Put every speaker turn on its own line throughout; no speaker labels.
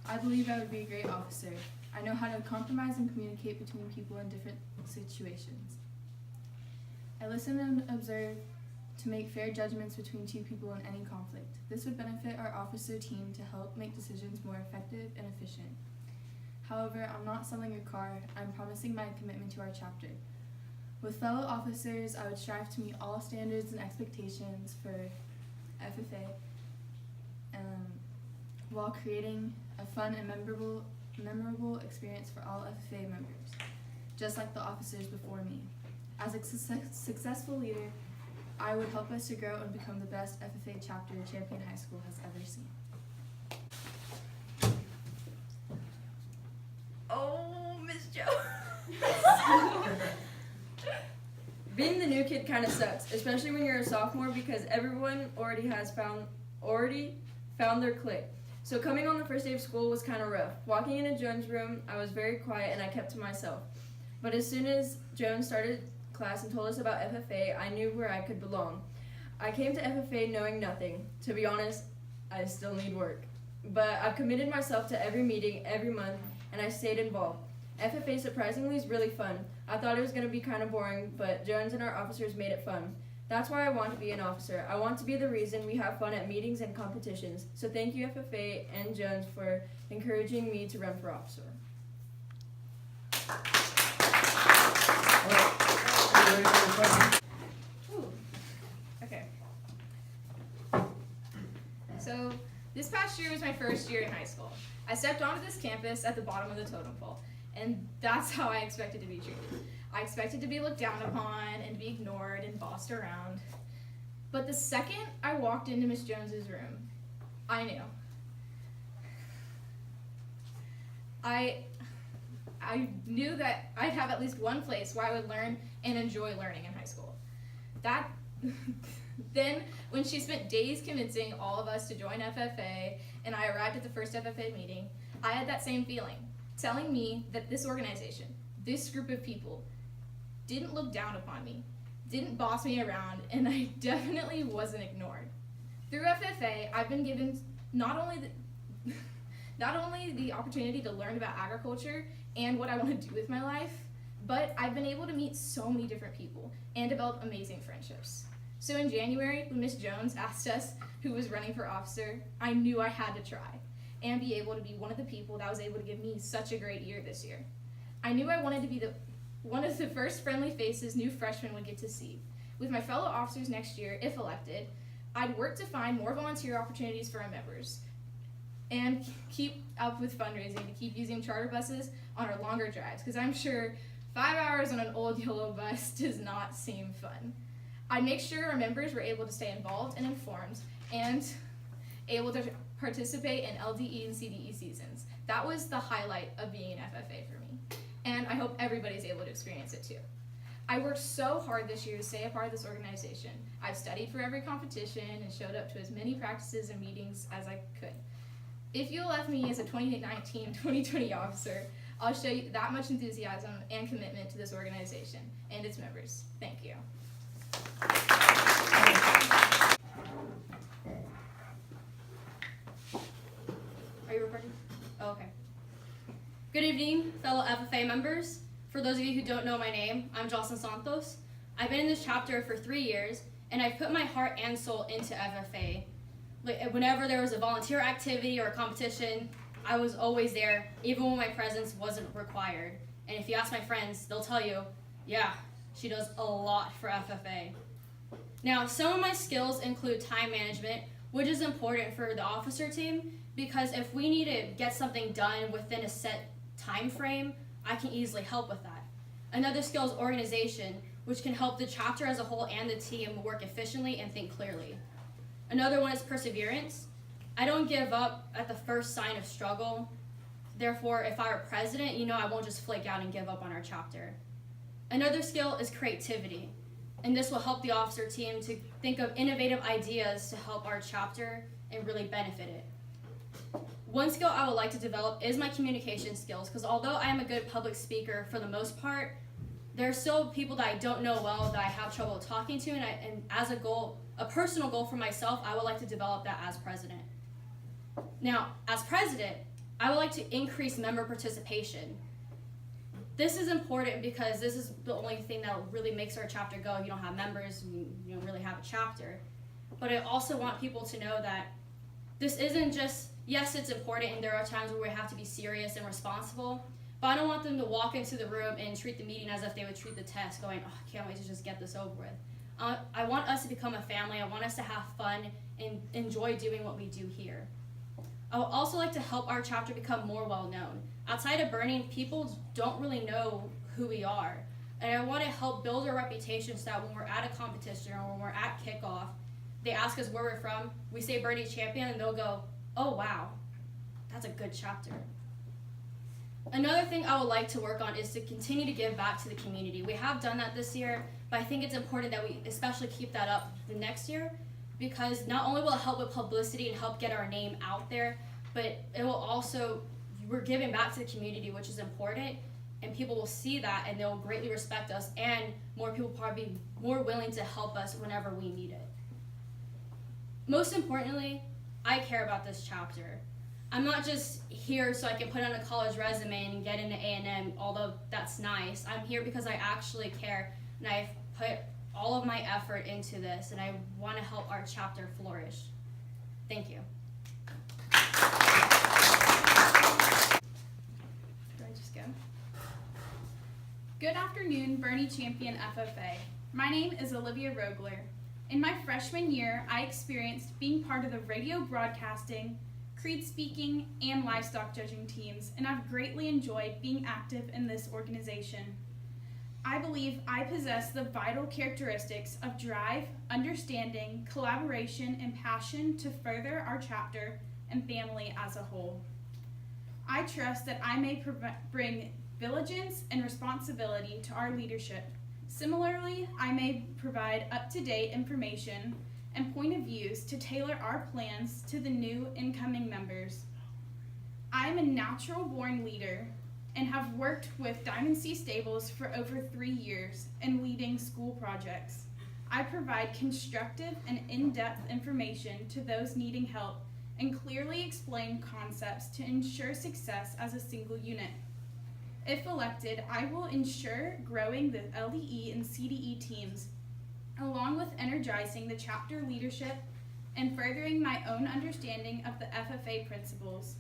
I believe I would be a great officer. I know how to compromise and communicate between people in different situations. I listen and observe to make fair judgments between two people in any conflict. This would benefit our officer team to help make decisions more effective and efficient. However, I'm not selling a car. I'm promising my commitment to our chapter. With fellow officers, I would strive to meet all standards and expectations for FFA while creating a fun and memorable experience for all FFA members, just like the officers before me. As a successful leader, I would help us to grow and become the best FFA chapter Champion High School has ever seen.
Oh, Miss Jo. Being the new kid kind of sucks, especially when you're a sophomore because everyone already found their clique. So coming on the first day of school was kind of rough. Walking into Joan's room, I was very quiet and I kept to myself. But as soon as Joan started class and told us about FFA, I knew where I could belong. I came to FFA knowing nothing. To be honest, I still need work. But I've committed myself to every meeting, every month, and I stayed involved. FFA surprisingly is really fun. I thought it was going to be kind of boring, but Jones and our officers made it fun. That's why I want to be an officer. I want to be the reason we have fun at meetings and competitions. So thank you, FFA and Jones, for encouraging me to run for officer.
Ooh. Okay. So this past year was my first year in high school. I stepped onto this campus at the bottom of the totem pole, and that's how I expected to be treated. I expected to be looked down upon and be ignored and bossed around. But the second I walked into Miss Jones's room, I knew. I knew that I'd have at least one place where I would learn and enjoy learning in high school. Then, when she spent days convincing all of us to join FFA, and I arrived at the first FFA meeting, I had that same feeling, telling me that this organization, this group of people, didn't look down upon me, didn't boss me around, and I definitely wasn't ignored. Through FFA, I've been given not only the opportunity to learn about agriculture and what I want to do with my life, but I've been able to meet so many different people and develop amazing friendships. So in January, when Miss Jones asked us who was running for officer, I knew I had to try and be able to be one of the people that was able to give me such a great year this year. I knew I wanted to be one of the first friendly faces new freshmen would get to see. With my fellow officers next year, if elected, I'd work to find more volunteer opportunities for our members and keep up with fundraising to keep using charter buses on our longer drives, because I'm sure 5 hours on an old yellow bus does not seem fun. I'd make sure our members were able to stay involved and informed and able to participate in LDE and CDE seasons. That was the highlight of being an FFA for me, and I hope everybody's able to experience it too. I worked so hard this year to stay a part of this organization. I've studied for every competition and showed up to as many practices and meetings as I could. If you elect me as a 2019-2020 officer, I'll show you that much enthusiasm and commitment to this organization and its members. Thank you.
Are you recording? Oh, okay. Good evening, fellow FFA members. For those of you who don't know my name, I'm Jocelyn Santos. I've been in this chapter for 3 years, and I've put my heart and soul into FFA. Whenever there was a volunteer activity or a competition, I was always there, even when my presence wasn't required. And if you ask my friends, they'll tell you, yeah, she does a lot for FFA. Now, some of my skills include time management, which is important for the officer team, because if we need to get something done within a set time frame, I can easily help with that. Another skill is organization, which can help the chapter as a whole and the team work efficiently and think clearly. Another one is perseverance. I don't give up at the first sign of struggle. Therefore, if I were president, I won't just flake out and give up on our chapter. Another skill is creativity, and this will help the officer team to think of innovative ideas to help our chapter and really benefit it. One skill I would like to develop is my communication skills, because although I am a good public speaker for the most part, there are still people that I don't know well that I have trouble talking to, and as a personal goal for myself, I would like to develop that as president. Now, as president, I would like to increase member participation. This is important because this is the only thing that really makes our chapter go. You don't have members, you don't really have a chapter. But I also want people to know that this isn't just, yes, it's important and there are times where we have to be serious and responsible, but I don't want them to walk into the room and treat the meeting as if they would treat the test, going, oh, I can't wait to just get this over with. I want us to become a family. I want us to have fun and enjoy doing what we do here. I would also like to help our chapter become more well known. Outside of Burning, people don't really know who we are. And I want to help build our reputation so that when we're at a competition or when we're at kickoff, they ask us where we're from, we say Burning Champion, and they'll go, oh wow, that's a good chapter. Another thing I would like to work on is to continue to give back to the community. We have done that this year, but I think it's important that we especially keep that up the next year, because not only will it help with publicity and help get our name out there, but it will also, we're giving back to the community, which is important, and people will see that and they'll greatly respect us, and more people will probably be more willing to help us whenever we need it. Most importantly, I care about this chapter. I'm not just here so I can put on a college resume and get into A&M, although that's nice. I'm here because I actually care, and I've put all of my effort into this, and I want to help our chapter flourish. Thank you.
Do I just go?
Good afternoon, Bernie Champion FFA. My name is Olivia Rogler. In my freshman year, I experienced being part of the radio broadcasting, creed speaking, and livestock judging teams, and I've greatly enjoyed being active in this organization. I believe I possess the vital characteristics of drive, understanding, collaboration, and passion to further our chapter and family as a whole. I trust that I may bring diligence and responsibility to our leadership. Similarly, I may provide up-to-date information and point of views to tailor our plans to the new incoming members. I am a natural-born leader and have worked with Diamond C Stables for over 3 years in leading school projects. I provide constructive and in-depth information to those needing help and clearly explain concepts to ensure success as a single unit. If elected, I will ensure growing the LDE and CDE teams, along with energizing the chapter leadership and furthering my own understanding of the FFA principles.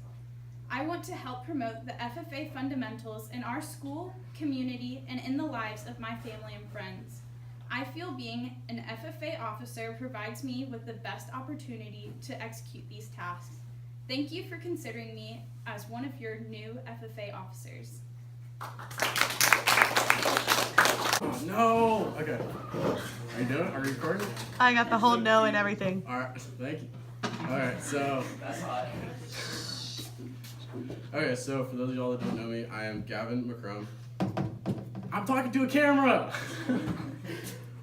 I want to help promote the FFA fundamentals in our school, community, and in the lives of my family and friends. I feel being an FFA officer provides me with the best opportunity to execute these tasks. Thank you for considering me as one of your new FFA officers.
Oh, no! Okay. Are you doing it? Are you recording?
I got the whole no and everything.
Alright, thank you. Alright, so. Okay, so for those of y'all that don't know me, I am Gavin McCrum. I'm talking to a camera!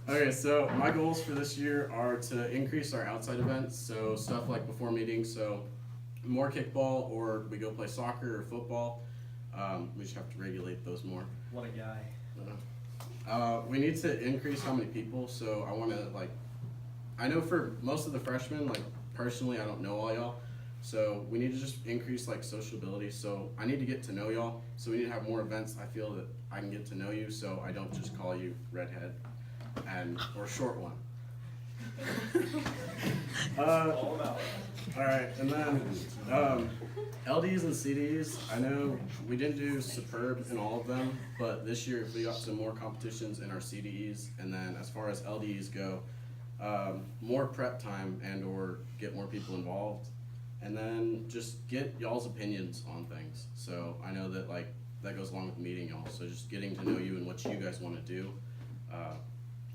Okay, so my goals for this year are to increase our outside events, so stuff like before meetings, so more kickball, or we go play soccer or football. We just have to regulate those more.
What a guy.
We need to increase how many people, so I want to, like, I know for most of the freshmen, like, personally, I don't know all y'all, so we need to just increase, like, sociability, so I need to get to know y'all, so we need to have more events. I feel that I can get to know you, so I don't just call you redhead or short one.
All about it.
Alright, and then LDs and CDs, I know we didn't do superb in all of them, but this year we got some more competitions in our CDEs, and then as far as LDs go, more prep time and or get more people involved, and then just get y'all's opinions on things. So I know that like that goes along with meeting y'all, so just getting to know you and what you guys want to do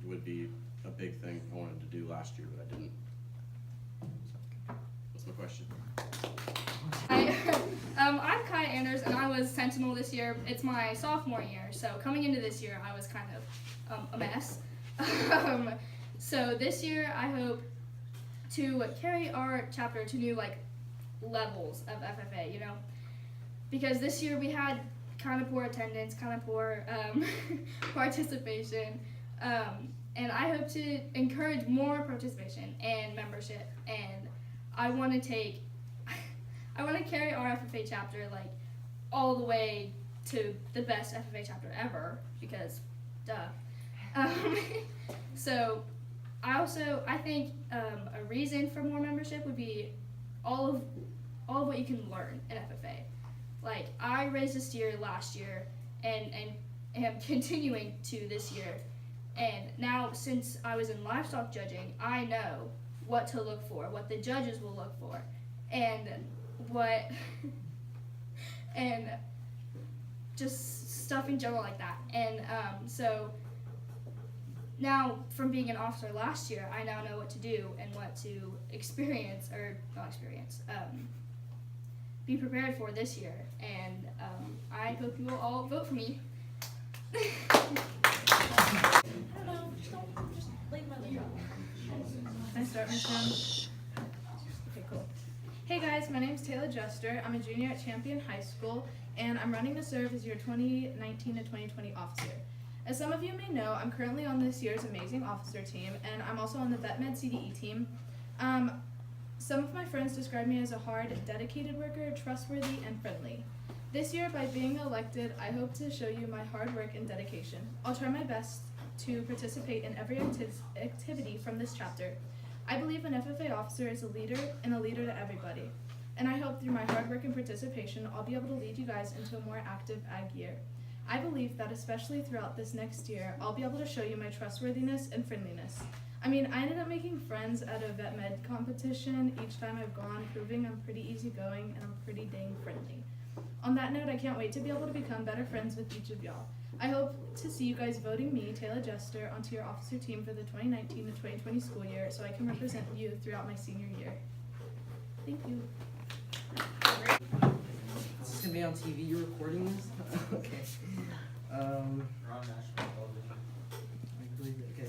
would be a big thing I wanted to do last year, but I didn't. What's my question?
I'm Kai Anders, and I was Sentinel this year. It's my sophomore year, so coming into this year, I was kind of a mess. So this year, I hope to carry our chapter to new levels of FFA, you know, because this year we had kind of poor attendance, kind of poor participation, and I hope to encourage more participation and membership, and I want to take
I want to carry our FFA chapter like all the way to the best FFA chapter ever because, duh. So, I think a reason for more membership would be all of what you can learn in FFA. Like I raised a steer last year and am continuing to this year. And now since I was in livestock judging, I know what to look for, what the judges will look for, and what and just stuff in general like that. And so now from being an officer last year, I now know what to do and what to be prepared for this year. And I hope you will all vote for me.
Can I start my turn? Okay, cool. Hey guys, my name is Taylor Juster. I'm a junior at Champion High School, and I'm running to serve as your 2019 to 2020 officer. As some of you may know, I'm currently on this year's Amazing Officer team, and I'm also on the VetMed CDE team. Some of my friends describe me as a hard, dedicated worker, trustworthy, and friendly. This year, by being elected, I hope to show you my hard work and dedication. I'll try my best to participate in every activity from this chapter. I believe an FFA officer is a leader and a leader to everybody. And I hope through my hard work and participation, I'll be able to lead you guys into a more active ag year. I believe that especially throughout this next year, I'll be able to show you my trustworthiness and friendliness. I mean, I ended up making friends at a vet med competition each time I've gone, proving I'm pretty easygoing and I'm pretty dang friendly. On that note, I can't wait to be able to become better friends with each of y'all. I hope to see you guys voting me, Taylor Juster, onto your officer team for the 2019 to 2020 school year so I can represent you throughout my senior year. Thank you.
Is this gonna be on TV? You're recording this? Okay.
We're on national television.
Okay.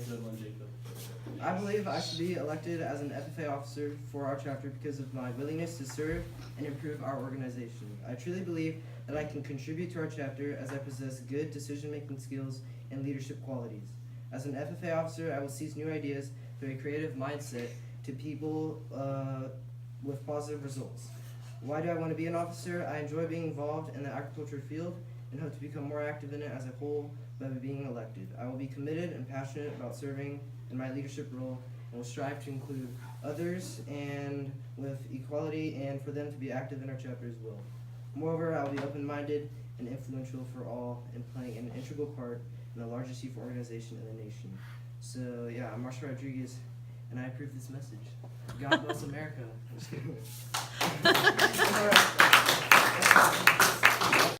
I believe I should be elected as an FFA officer for our chapter because of my willingness to serve and improve our organization. I truly believe that I can contribute to our chapter as I possess good decision-making skills and leadership qualities. As an FFA officer, I will seize new ideas through a creative mindset to people with positive results. Why do I want to be an officer? I enjoy being involved in the agriculture field and hope to become more active in it as a whole by being elected. I will be committed and passionate about serving in my leadership role and will strive to include others and with equality and for them to be active in our chapter as well. Moreover, I will be open-minded and influential for all and playing an integral part in the largest youth organization in the nation. So yeah, I'm Marshall Rodriguez and I approve this message. God bless America.